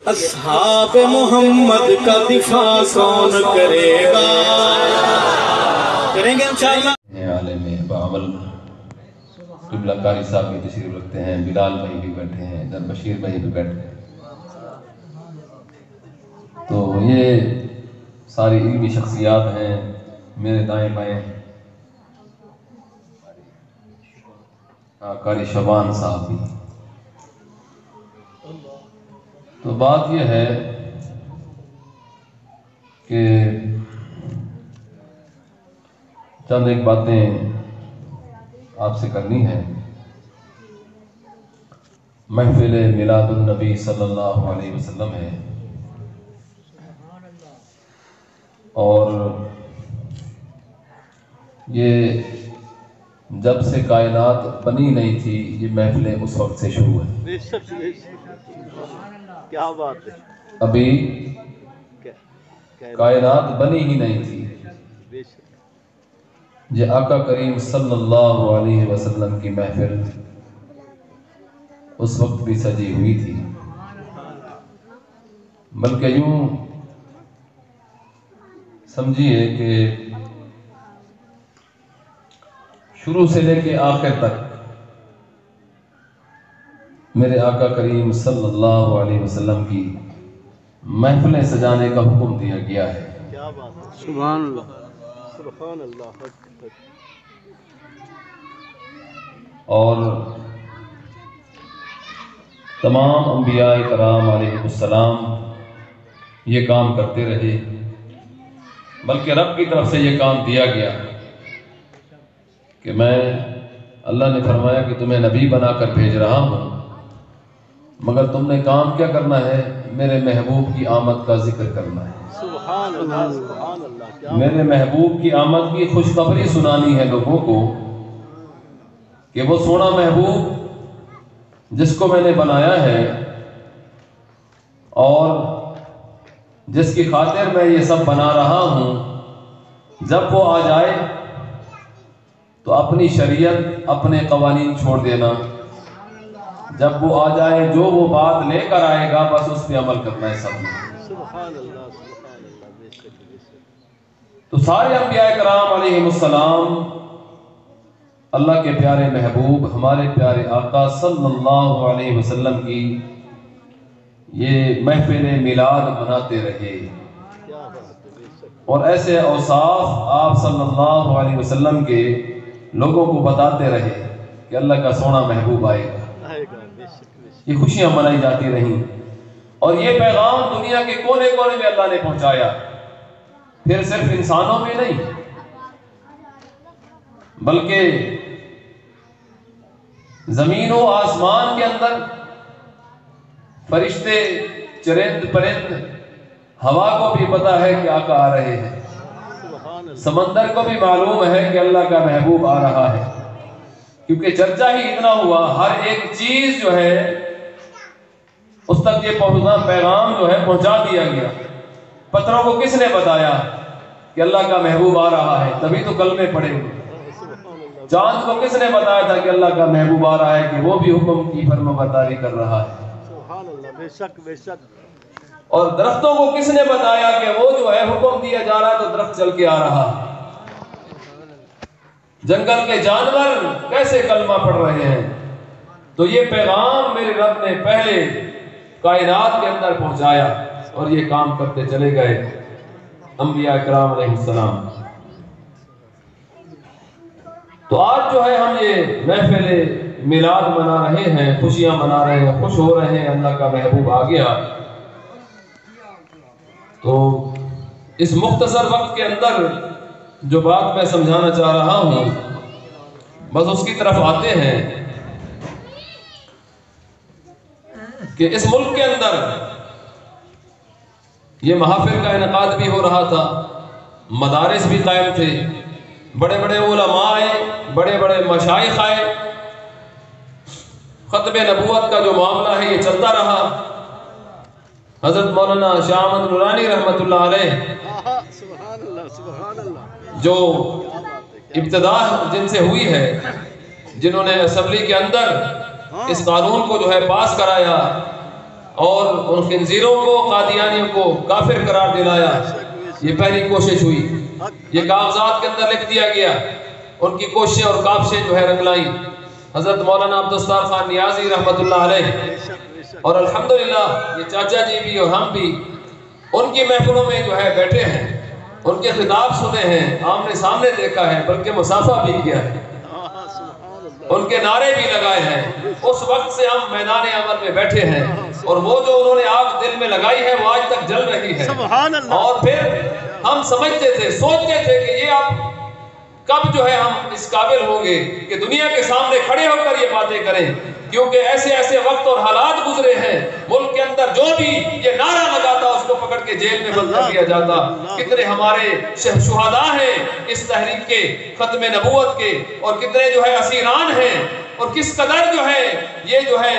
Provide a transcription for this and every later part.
اصحاب محمد کا دفاع کون کرے گا؟ کریں گے انشاءاللہ۔ عالم بعمل قبلہ قاری صاحب بھی تشریف رکھتے ہیں، بلال بھائی بھی بیٹھے ہیں، ادھر بشیر بھائی بھی بیٹھے ہیں۔ تو یہ ساری علمی شخصیات ہیں میرے دائیں بائیں۔ قاری شبان صاحب بھی۔ تو بات یہ ہے کہ چند ایک باتیں آپ سے کرنی ہیں۔ محفل میلاد النبی صلی اللہ علیہ وسلم ہے، اور یہ جب سے کائنات بنی نہیں تھی یہ محفلیں اس وقت سے شروع ہیں۔ کیا بات ہے، ابھی کائنات بنی ہی نہیں تھی، یہ آقا کریم صلی اللہ علیہ وسلم کی محفل اس وقت بھی سجی ہوئی تھی۔ بلکہ یوں سمجھیے کہ شروع سے لے کے آخر تک میرے آقا کریم صلی اللہ علیہ وسلم کی محفلیں سجانے کا حکم دیا گیا ہے۔ کیا بات ہے، سبحان اللہ، سبحان اللہ۔ اور تمام انبیاء کرام علیہ السلام یہ کام کرتے رہے، بلکہ رب کی طرف سے یہ کام دیا گیا کہ میں اللہ نے فرمایا کہ تمہیں نبی بنا کر بھیج رہا ہوں، مگر تم نے کام کیا کرنا ہے؟ میرے محبوب کی آمد کا ذکر کرنا ہے، سبحان اللہ، سبحان اللہ۔ میرے محبوب کی آمد کی خوشخبری سنانی ہے لوگوں کو کہ وہ سونا محبوب جس کو میں نے بنایا ہے اور جس کی خاطر میں یہ سب بنا رہا ہوں، جب وہ آ جائے تو اپنی شریعت اپنے قوانین چھوڑ دینا، جب وہ آ جائے جو وہ بات لے کر آئے گا بس اس پہ عمل کرنا ہے سب نے۔ سبحان اللہ، سبحان اللہ، بے شک بے شک۔ تو سارے انبیاء کرام علیہ السلام اللہ کے پیارے محبوب ہمارے پیارے آقا صلی اللہ علیہ وسلم کی یہ محفل میلاد مناتے رہے، کیا بات ہے، بے شک۔ اور ایسے اوصاف آپ صلی اللہ علیہ وسلم کے لوگوں کو بتاتے رہے کہ اللہ کا سونا محبوب آئے گا، آئے گا، بے شک بے شک۔ یہ خوشیاں منائی جاتی رہیں، اور یہ پیغام دنیا کے کونے کونے میں اللہ نے پہنچایا، پھر صرف انسانوں میں نہیں بلکہ زمین و آسمان کے اندر فرشتے، چرند پرند، ہوا کو بھی پتا ہے کہ آقا آ رہے ہیں، سبحان اللہ۔ سمندر کو بھی معلوم ہے کہ اللہ کا محبوب آ رہا ہے، کیونکہ چرچا ہی اتنا ہوا، ہر ایک چیز جو ہے اس تک یہ پہنچنا پیغام جو ہے پہنچا دیا گیا۔ پتھروں کو کس نے بتایا کہ اللہ کا محبوب آ رہا ہے؟ تبھی تو کلمے پڑے ہوئے۔ چاند کو کس نے بتایا تھا کہ اللہ کا محبوب آ رہا ہے کہ وہ بھی حکم کی فرمانبرداری کر رہا ہے؟ سبحان اللہ، بے شک بے شک۔ اور درختوں کو کس نے بتایا کہ وہ جو ہے حکم دیا جا رہا ہے تو درخت چل کے آ رہا ہے؟ جنگل کے جانور کیسے کلمہ پڑھ رہے ہیں؟ تو یہ پیغام میرے رب نے پہلے کائنات کے اندر پہنچایا، اور یہ کام کرتے چلے گئے انبیاء کرام علیہ السلام۔ تو آج جو ہے ہم یہ محفل میلاد منا رہے ہیں، خوشیاں منا رہے ہیں، خوش ہو رہے ہیں، اللہ کا محبوب آ گیا۔ تو اس مختصر وقت کے اندر جو بات میں سمجھانا چاہ رہا ہوں بس اس کی طرف آتے ہیں کہ اس ملک کے اندر یہ محافل کا انعقاد بھی ہو رہا تھا، مدارس بھی قائم تھے، بڑے بڑے علماء آئے، بڑے بڑے مشائخ آئے، ختم نبوت کا جو معاملہ ہے یہ چلتا رہا۔ حضرت مولانا شاہ احمد نورانی رحمۃ اللہ علیہ سبحان اللہ، سبحان اللہ، جو ابتدا جن سے ہوئی ہے، جنہوں نے اسمبلی کے اندر اس قانون کو جو ہے پاس کرایا اور ان خنزیروں کو، قادیانیوں کو کافر قرار دلایا، یہ پہلی کوشش ہوئی۔ یہ کاغذات کے اندر لکھ دیا گیا، ان کی کوششیں اور کاوشیں جو ہے رنگ لائیں۔ حضرت مولانا عبدالستار خان نیازی رحمۃ اللہ علیہ اور الحمدللہ یہ چاچا جی بھی اور ہم بھی ان کی محفلوں میں جو ہے بیٹھے ہیں، ان کے خطاب سنے ہیں، آمنے سامنے دیکھا ہے، بلکہ مصافحہ بھی کیا ہے، ان کے نعرے بھی لگائے ہیں۔ اس وقت سے ہم میدان عمل میں بیٹھے ہیں، اور وہ جو انہوں نے آگ دل میں لگائی ہے وہ آج تک جل رہی ہے۔ اور پھر ہم سمجھتے تھے، سوچتے تھے کہ یہ اب کب جو ہے ہم اس قابل ہوں گے کہ دنیا کے سامنے کھڑے ہو کر یہ باتیں کریں، کیونکہ ایسے ایسے وقت اور حالات گزرے ہیں، ملک کے اندر جو بھی یہ نعرہ لگاتا اس کو پکڑ کے جیل میں بند کر دیا جاتا۔ کتنے ہمارے شہداء ہیں اس تحریک کے، ختم نبوت کے، اور کتنے جو ہے اسیران ہیں، اور کس قدر جو ہے یہ جو ہے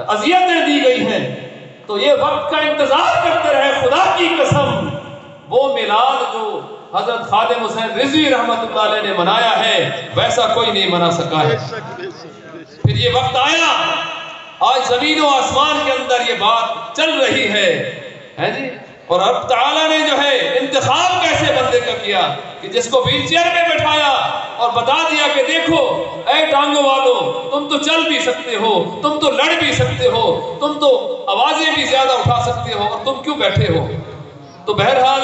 اذیتیں دی گئی ہیں۔ تو یہ وقت کا انتظار کرتے رہے، خدا کی قسم وہ میلاد جو حضرت خادم حسین رضوی رحمت اللہ علیہ نے منایا ہے ویسا کوئی نہیں منا سکا ہے۔ پھر یہ وقت آیا، آج زمین و آسمان کے اندر یہ بات چل رہی ہے جی، اور رب تعالیٰ نے جو ہے انتخاب کیسے بندے کا کیا کہ جس کو ویل چیئر میں بٹھایا اور بتا دیا کہ دیکھو اے ٹانگوں والو، تم تو چل بھی سکتے ہو، تم تو لڑ بھی سکتے ہو، تم تو آوازیں بھی زیادہ اٹھا سکتے ہو، اور تم کیوں بیٹھے ہو؟ تو بہرحال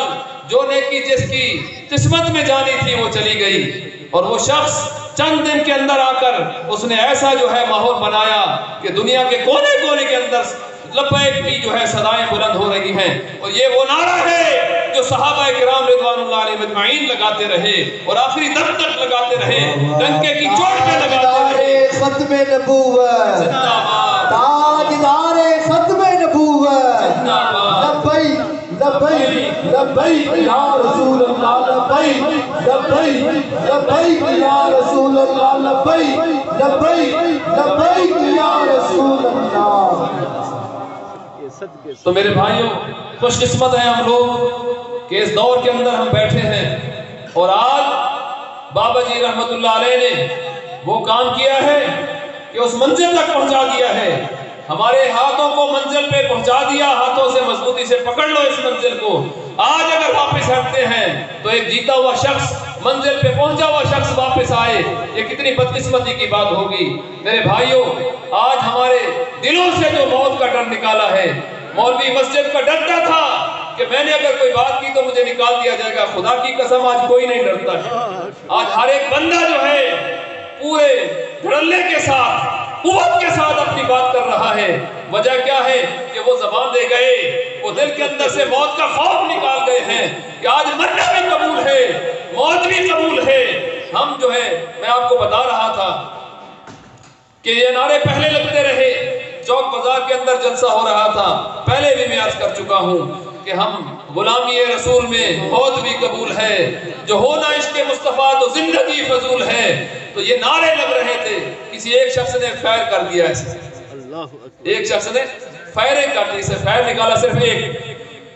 جو نیکی جس کی قسمت میں جانی تھی وہ چلی گئی، اور وہ شخص چند دن کے اندر آ کر اس نے ایسا جو ہے ماحول بنایا کہ دنیا کے کونے کونے کے اندر لبیک کی جو ہے صدائیں بلند ہو رہی ہیں، اور یہ وہ نعرہ ہے جو صحابہ کرام رضوان اللہ علیہ مجمعین لگاتے رہے اور آخری دم تک لگاتے رہے، ڈنکے کی چوٹ پہ لگاتے رہے۔ ختم نبوت زندہ باد، تاجدار ختم نبوت، زندہ باد، لبیک لبیک لبیک یا رسول اللہ، لبیک لبیک لبیک یا رسول اللہ، لبیک لبیک لبیک یا رسول اللہ۔ تو میرے بھائیوں، خوش قسمت ہیں ہم لوگ کہ اس دور کے اندر ہم بیٹھے ہیں، اور آج بابا جی رحمت اللہ علیہ نے وہ کام کیا ہے کہ اس منزل تک پہنچا دیا ہے، ہمارے ہاتھوں کو منزل پہ پہنچا دیا، ہاتھوں سے مضبوطی سے پکڑ لو اس منزل کو۔ آج اگر واپس ہٹتے ہیں تو ایک جیتا ہوا شخص، منزل پہ پہنچا ہوا شخص واپس آئے، یہ کتنی بدقسمتی کی بات ہوگی۔ میرے بھائیوں، آج ہمارے دلوں سے جو موت کا ڈر نکالا ہے، مولوی مسجد کا ڈرتا تھا کہ میں نے اگر کوئی بات کی تو مجھے نکال دیا جائے گا، خدا کی قسم آج کوئی نہیں ڈرتا ہے۔ آج ہر ایک بندہ جو ہے پورے دھڑلے کے ساتھ، قوت کے ساتھ اپنی بات کر رہا ہے۔ وجہ کیا ہے کہ وہ زبان دے گئے، وہ دل کے اندر سے موت کا خوف نکال گئے ہیں کہ آج مرنا بھی قبول ہے، موت بھی قبول ہے۔ ہم جو ہے، میں آپ کو بتا رہا تھا کہ یہ نعرے پہلے لگتے رہے، چوک بازار کے اندر جلسہ ہو رہا تھا، پہلے بھی میں عرض کر چکا ہوں کہ ہم غلامی رسول میں موت بھی قبول ہے، جو ہونا عشق مصطفیٰ تو زندگی فضول ہے۔ تو یہ نعرے لگ رہے تھے، کسی ایک شخص نے فائر کر دیا اسے، ایک شخص نے فائرنگ کر دی، اسے فائر نکالا صرف ایک،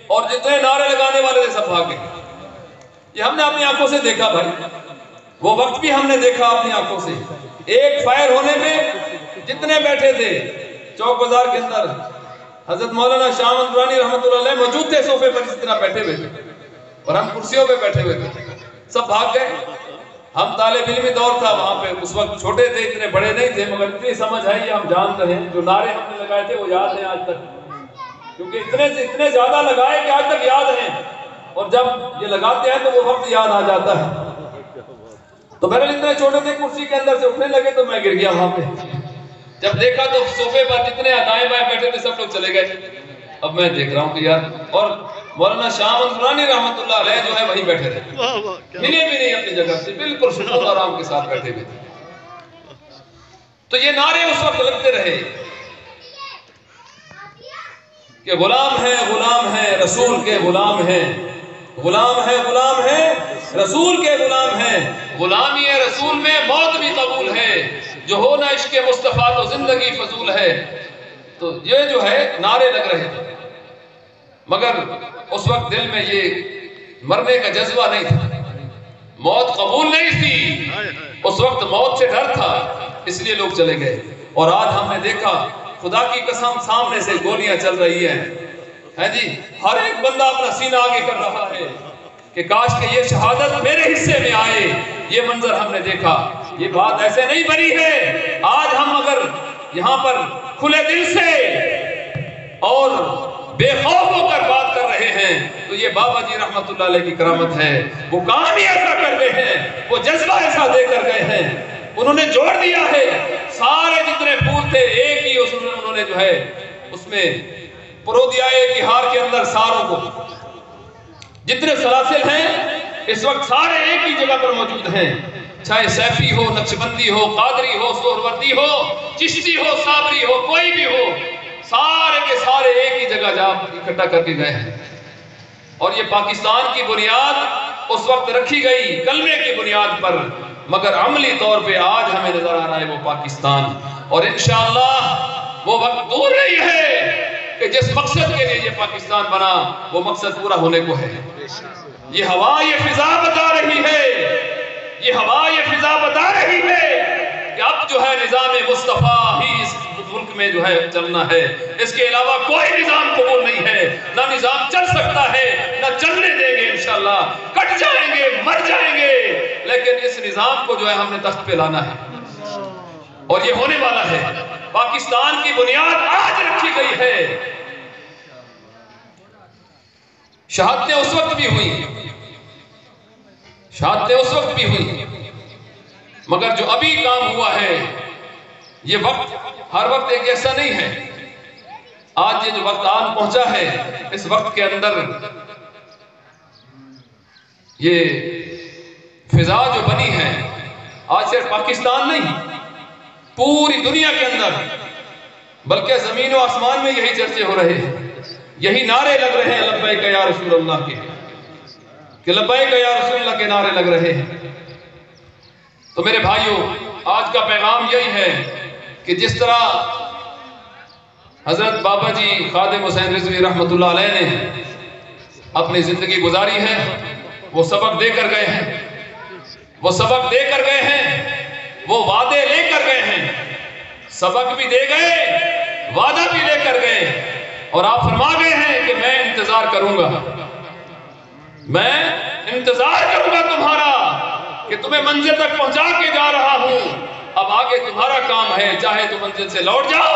اور جتنے نعرے لگانے والے تھے سب بھاگے۔ یہ ہم نے اپنی آنکھوں سے دیکھا بھائی، وہ وقت بھی ہم نے دیکھا اپنی آنکھوں سے۔ ایک فائر ہونے میں جتنے بیٹھے تھے چوک بازار کے اندر، حضرت مولانا شاہ احمد درانی رحمۃ اللہ علیہ موجود تھے صوفے پر اس طرح بیٹھے ہوئے تھے، اور ہم کرسیوں پہ بیٹھے ہوئے تھے، سب بھاگ گئے۔ ہم طالب علمی دور تھا وہاں پہ، اس وقت چھوٹے تھے، اتنے بڑے نہیں تھے، مگر اتنی سمجھ ہے یہ ہم جانتے ہیں، جو نعرے ہم نے لگائے تھے وہ یاد ہیں آج تک، کیونکہ اتنے زیادہ لگائے کہ آج تک یاد ہیں، اور جب یہ لگاتے ہیں تو وہ وقت یاد آ جاتا ہے۔ تو بہرحال اتنے چھوٹے تھے، کرسی کے اندر سے اٹھنے لگے تو میں گر گیا وہاں پہ، جب دیکھا تو صوفے پر جتنے دائیں بائیں بیٹھے تھے سب لوگ چلے گئے۔ اب میں دیکھ رہا ہوں کہ یار، اور مولانا شاہ احمد درانی رحمۃ اللہ علیہ جو ہے وہیں بیٹھے تھے، ہلے بھی نہیں اپنی جگہ سے، بالکل سکون اور آرام کے ساتھ بیٹھے ہوئے تھے۔ تو یہ نعرے اس وقت لگتے رہے کہ غلام ہے، غلام ہے، رسول کے غلام ہیں، غلام ہے، غلام ہے، رسول کے غلام ہیں، غلامی رسول میں موت بھی قبول ہے، جو ہونا عشق مصطفیٰ تو زندگی فضول ہے۔ تو یہ جو ہے نعرے لگ رہے تھے، مگر اس وقت دل میں یہ مرنے کا جذبہ نہیں تھا، موت قبول نہیں تھی، اس وقت موت سے ڈر تھا، اس لیے لوگ چلے گئے۔ اور آج ہم نے دیکھا خدا کی قسم سامنے سے گولیاں چل رہی ہیں، ہے جی، ہر ایک بندہ اپنا سینہ آگے کر رہا ہے کہ کاش کہ یہ شہادت میرے حصے میں آئے۔ یہ منظر ہم نے دیکھا، یہ بات ایسے نہیں بنی ہے۔ آج ہم اگر یہاں پر کھلے دل سے اور بے خوف ہو کر بات کر رہے ہیں تو یہ بابا جی رحمت اللہ علیہ کی کرامت ہے۔ وہ کام ہی ایسا کر گئے ہیں، وہ جذبہ ایسا دے کر گئے ہیں، انہوں نے جوڑ دیا ہے سارے جتنے پھول تھے ایک ہی انہوں نے جو ہے اس میں پرو دیا ہے کہ ہار کے اندر ساروں کو، جتنے سلاسل ہیں اس وقت سارے ایک ہی جگہ پر موجود ہیں، چاہے سیفی ہو، نقشبندی ہو، قادری ہو، سہروردی ہو، چشتی ہو، صابری ہو، کوئی بھی ہو، سارے کے سارے ایک ہی جگہ جا اکٹھا کر کے گئے ہیں۔ اور یہ پاکستان کی بنیاد اس وقت رکھی گئی کلمے کی بنیاد پر، مگر عملی طور پہ آج ہمیں نظر آ رہا ہے وہ پاکستان، اور انشاءاللہ وہ وقت دور نہیں ہے کہ جس مقصد کے لیے یہ پاکستان بنا وہ مقصد پورا ہونے کو ہے۔ یہ ہوا یہ فضا بتا رہی ہے، یہ ہوا یہ فضا بتا رہی ہے کہ اب جو ہے نظام مصطفیٰ ہی اس ملک میں جو ہے چلنا ہے، اس کے علاوہ کوئی نظام قبول نہیں ہے، نہ نظام چل سکتا ہے نہ چلنے دیں گے انشاءاللہ، کٹ جائیں گے مر جائیں گے، لیکن اس نظام کو جو ہے ہم نے تخت پہ لانا ہے اور یہ ہونے والا ہے۔ پاکستان کی بنیاد آج رکھی گئی ہے، شہادتیں اس وقت بھی ہوئی، شہادتیں اس وقت بھی ہوئی، مگر جو ابھی کام ہوا ہے یہ وقت ہر وقت ایک ایسا نہیں ہے۔ آج یہ جو وقت آن پہنچا ہے اس وقت کے اندر یہ فضا جو بنی ہے آج صرف پاکستان نہیں پوری دنیا کے اندر بلکہ زمین و آسمان میں یہی چرچے ہو رہے ہیں، یہی نعرے لگ رہے ہیں لبیک یا رسول اللہ کے، کہ لبیک یا رسول اللہ کے نعرے لگ رہے ہیں۔ تو میرے بھائیوں آج کا پیغام یہی ہے کہ جس طرح حضرت بابا جی خادم حسین رضوی رحمت اللہ علیہ نے اپنی زندگی گزاری ہے، وہ سبق دے کر گئے ہیں، وہ سبق دے کر گئے ہیں، وہ وعدے لے کر گئے ہیں، سبق بھی دے گئے وعدہ بھی لے کر گئے، اور آپ فرما گئے ہیں کہ میں انتظار کروں گا، میں انتظار کروں گا تمہارا کہ تمہیں منزل تک پہنچا کے جا رہا ہوں، اب آگے تمہارا کام ہے، چاہے تم منزل سے لوٹ جاؤ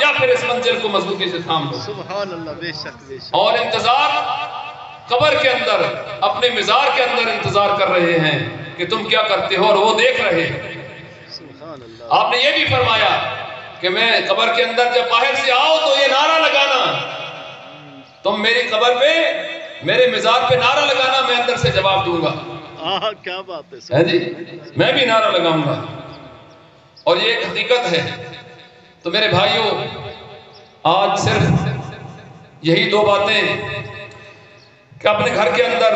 یا پھر اس منزل کو مضبوطی سے تھام لو۔ سبحان اللہ، بے شک بے شک۔ اور انتظار قبر کے اندر اپنے مزار کے اندر انتظار کر رہے ہیں کہ تم کیا کرتے ہو، اور وہ دیکھ رہے ہیں۔ سبحان اللہ۔ آپ نے یہ بھی فرمایا کہ میں قبر کے اندر جب باہر سے آؤ تو یہ نعرہ لگانا، تم میری قبر پہ میرے مزار پہ نعرہ لگانا، میں اندر سے جواب دوں گا۔ کیا بات ہے ہے جی، میں بھی نعرہ لگاؤں گا، اور یہ ایک حقیقت ہے۔ تو میرے بھائیوں آج صرف یہی دو باتیں کہ اپنے گھر کے اندر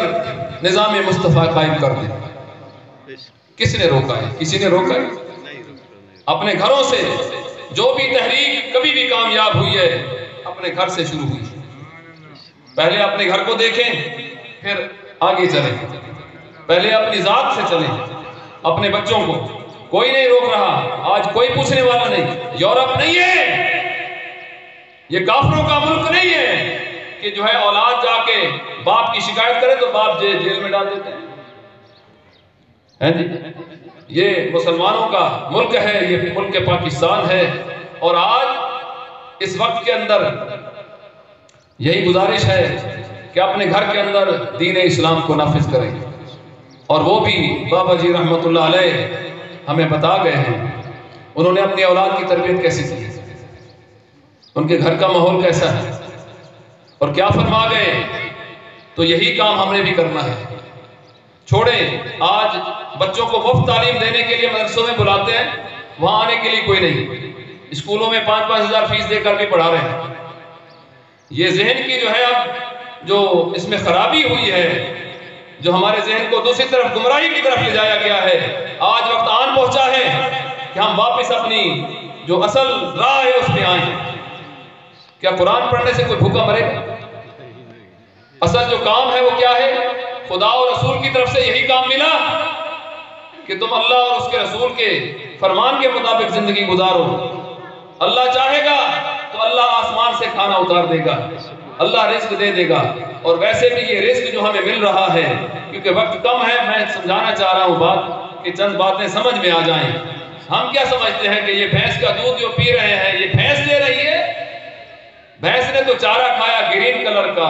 نظام مصطفیٰ قائم کر دیں۔ کس نے روکا ہے؟ کسی نے روکا ہے؟ اپنے گھروں سے جو بھی تحریک کبھی بھی کامیاب ہوئی ہے اپنے گھر سے شروع ہوئی۔ پہلے اپنے گھر کو دیکھیں پھر آگے چلیں، پہلے اپنی ذات سے چلیں، اپنے بچوں کو کوئی نہیں روک رہا، آج کوئی پوچھنے والا نہیں، یورپ نہیں ہے، یہ کافروں کا ملک نہیں ہے کہ جو ہے اولاد جا کے باپ کی شکایت کرے تو باپ جیل میں ڈال دیتے ہیں جی۔ یہ مسلمانوں کا ملک ہے، یہ ملک پاکستان ہے، اور آج اس وقت کے اندر یہی گزارش ہے کہ اپنے گھر کے اندر دین اسلام کو نافذ کریں، اور وہ بھی بابا جی رحمت اللہ علیہ ہمیں بتا گئے ہیں انہوں نے اپنی اولاد کی تربیت کیسے کی، ان کے گھر کا ماحول کیسا ہے اور کیا فرما گئے۔ تو یہی کام ہم نے بھی کرنا ہے۔ چھوڑیں آج بچوں کو مفت تعلیم دینے کے لیے مدرسوں میں بلاتے ہیں، وہاں آنے کے لیے کوئی نہیں، اسکولوں میں 5-5 ہزار فیس دے کر بھی پڑھا رہے ہیں۔ یہ ذہن کی جو ہے اب جو اس میں خرابی ہوئی ہے، جو ہمارے ذہن کو دوسری طرف گمراہی کی طرف لے جایا گیا ہے، آج وقت آن پہنچا ہے کہ ہم واپس اپنی جو اصل راہ ہے اس میں آئیں۔ کیا قرآن پڑھنے سے کوئی بھوکا مرے گا؟ اصل جو کام ہے وہ کیا ہے؟ خدا اور رسول کی طرف سے یہی کام ملا کہ تم اللہ اور اس کے رسول کے فرمان کے مطابق زندگی گزارو۔ اللہ چاہے گا تو اللہ آسمان سے کھانا اتار دے گا، اللہ رزق دے دے گا۔ اور ویسے بھی یہ رزق جو ہمیں مل رہا ہے، کیونکہ وقت کم ہے، میں سمجھانا چاہ رہا ہوں بات کہ چند باتیں سمجھ میں آ جائیں۔ ہم کیا سمجھتے ہیں کہ یہ بھینس کا دودھ جو پی رہے ہیں یہ بھینس دے رہی ہے؟ بھینس نے تو چارہ کھایا گرین کلر کا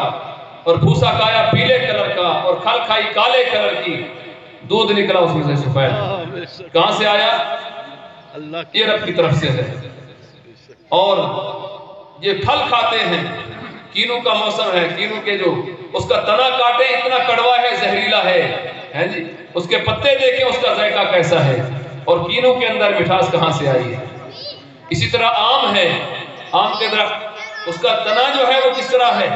اور بھوسا کھایا پیلے کلر کا اور کھل کھائی کالے کلر کی، دودھ نکلا اس میں سے سفید۔ کہاں سے آیا؟ یہ رب کی طرف سے ہے۔ اور یہ پھل کھاتے ہیں، کینو کا موسم ہے، کینو کے جو اس کا تنا کاٹے اتنا کڑوا ہے، زہریلا ہے جی، اس کے پتے دیکھیں اس کا ذائقہ کیسا ہے، اور کینو کے اندر مٹھاس کہاں سے آئی ہے۔ اسی طرح آم ہے، آم کے درخت، اس کا تنا جو ہے وہ کس طرح ہے،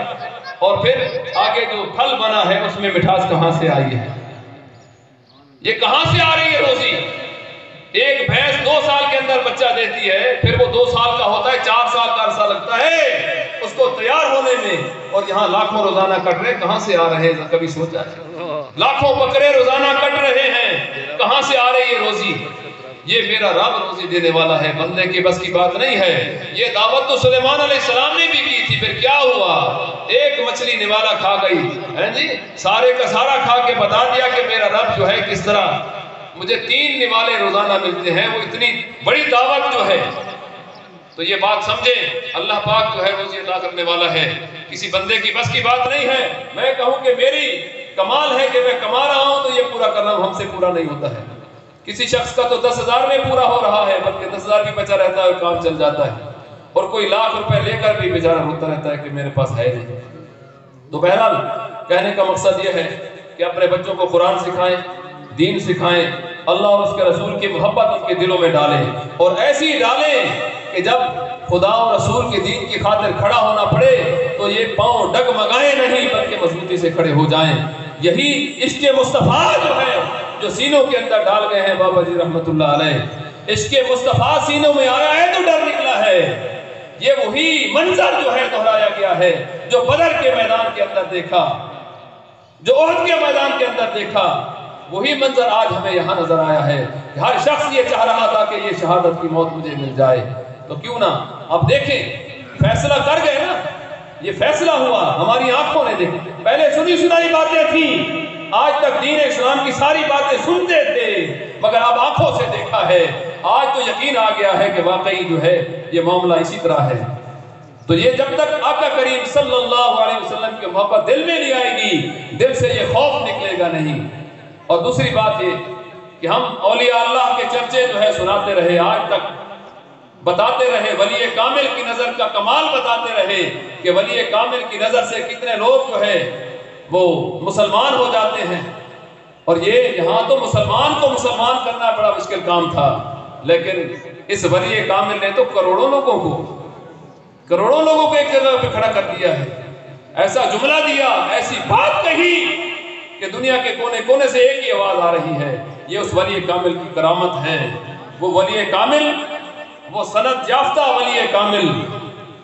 اور پھر آگے جو پھل بنا ہے اس میں مٹھاس کہاں سے آئی ہے۔ یہ کہاں سے آ رہی ہے روزی؟ ایک بھینس 2 سال کے اندر بچہ دیتی ہے، پھر وہ 2 سال کا ہوتا ہے، 4 سال کا عرصہ لگتا ہے اس کو تیار ہونے میں، اور یہاں لاکھوں روزانہ کٹ رہے، کہاں سے آ رہے ہیں؟ کبھی سوچا ہے؟ لاکھوں بکرے روزانہ کٹ رہے ہیں، کہاں سے آ رہی ہے روزی؟ یہ میرا رب روزی دینے والا ہے، بندے کی بس کی بات نہیں ہے۔ یہ دعوت تو سلیمان علیہ السلام نے بھی کی تھی، پھر کیا ہوا؟ ایک مچھلی نوالا کھا گئی ہے جی، سارے کا سارا کھا کے بتا دیا کہ میرا رب جو ہے کس طرح مجھے 3 نوالے روزانہ ملتے ہیں، وہ اتنی بڑی دعوت جو ہے۔ تو یہ بات سمجھیں، اللہ پاک جو ہے روزی عطا کرنے والا ہے، کسی بندے کی بس کی بات نہیں ہے۔ میں کہوں کہ میری کمال ہے کہ میں کما رہا ہوں تو یہ پورا کرنا ہم سے پورا نہیں ہوتا ہے۔ کسی شخص کا تو 10,000 میں پورا ہو رہا ہے، بلکہ 10,000 بھی بچا رہتا ہے اور کام چل جاتا ہے، اور کوئی لاکھ روپے لے کر بھی بیچارہ روتا رہتا ہے کہ میرے پاس ہے نہیں۔ تو بہرحال کہنے کا مقصد یہ ہے کہ اپنے بچوں کو قرآن سکھائیں، دین سکھائیں، اللہ اور اس کے رسول کی محبت ان کے دلوں میں ڈالیں، اور ایسی ڈالیں کہ جب خدا اور رسول کے دین کی خاطر کھڑا ہونا پڑے تو یہ پاؤں ڈگمگائیں نہیں بلکہ مضبوطی سے کھڑے ہو جائیں۔ یہی عشق مصطفیٰ جو ہے جو سینوں کے اندر ڈال گئے ہیں بابا جی رحمت اللہ علیہ، عشق مصطفیٰ سینوں میں آیا ہے تو ڈر نکلا ہے۔ یہ وہی منظر جو ہے دہرایا گیا ہے جو بدر کے میدان کے اندر دیکھا، جو احد کے میدان کے اندر دیکھا، وہی منظر آج ہمیں یہاں نظر آیا ہے۔ ہر شخص یہ چاہ رہا تھا کہ یہ شہادت کی موت مجھے مل جائے، تو کیوں نہ اب دیکھیں، فیصلہ کر گئے نا، یہ فیصلہ ہوا، ہماری آنکھوں نے دیکھا۔ پہلے سنی سنائی باتیں تھیں، آج تک دین اسلام کی ساری باتیں سنتے تھے، مگر اب آنکھوں سے دیکھا ہے، آج تو یقین آ گیا ہے کہ واقعی جو ہے یہ معاملہ اسی طرح ہے۔ تو یہ جب تک آقا کریم صلی اللہ علیہ وسلم کی محبت دل میں نہیں آئے گی، دل سے یہ خوف نکلے گا نہیں۔ اور دوسری بات یہ کہ ہم اولیاء اللہ کے چرچے جو ہے سناتے رہے، آج تک بتاتے رہے، ولی کامل کی نظر کا کمال بتاتے رہے کہ ولی کامل کی نظر سے کتنے لوگ جو ہے وہ مسلمان ہو جاتے ہیں، اور یہ یہاں تو مسلمان کو مسلمان کرنا بڑا مشکل کام تھا، لیکن اس ولی کامل نے تو کروڑوں لوگوں کو ایک جگہ پہ کھڑا کر دیا ہے، ایسا جملہ دیا، ایسی بات کہی کہ دنیا کے کونے کونے سے ایک ہی آواز آ رہی ہے۔ یہ اس ولی کامل کی کرامت ہے، وہ ولی کامل، وہ سند یافتہ ولی کامل،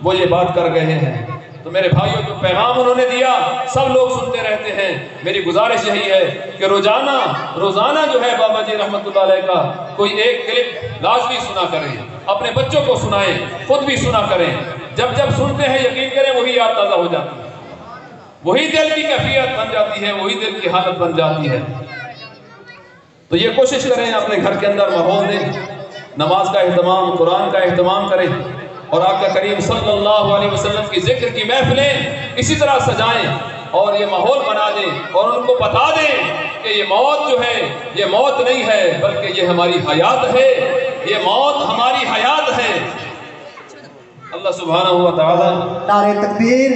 وہ یہ بات کر گئے ہیں۔ تو میرے بھائیوں جو پیغام انہوں نے دیا سب لوگ سنتے رہتے ہیں، میری گزارش یہی ہے کہ روزانہ جو ہے بابا جی رحمت اللہ علیہ کا کوئی ایک کلپ لازمی سنا کریں، اپنے بچوں کو سنائیں، خود بھی سنا کریں، جب جب سنتے ہیں یقین کریں وہی یاد تازہ ہو جاتی ہے، وہی دل کی کیفیت بن جاتی ہے، وہی دل کی حالت بن جاتی ہے۔ تو یہ کوشش کریں اپنے گھر کے اندر ماحول دیں، نماز کا اہتمام، قرآن کا اہتمام کریں، اور آقا کریم صلی اللہ علیہ وسلم کی ذکر کی محفلیں اسی طرح سجائیں اور یہ ماحول بنا دیں، اور ان کو بتا دیں کہ یہ موت جو ہے یہ موت نہیں ہے بلکہ یہ ہماری حیات ہے، یہ موت ہماری حیات ہے۔ اللہ سبحانہ و تعالی نعرہ تکبیر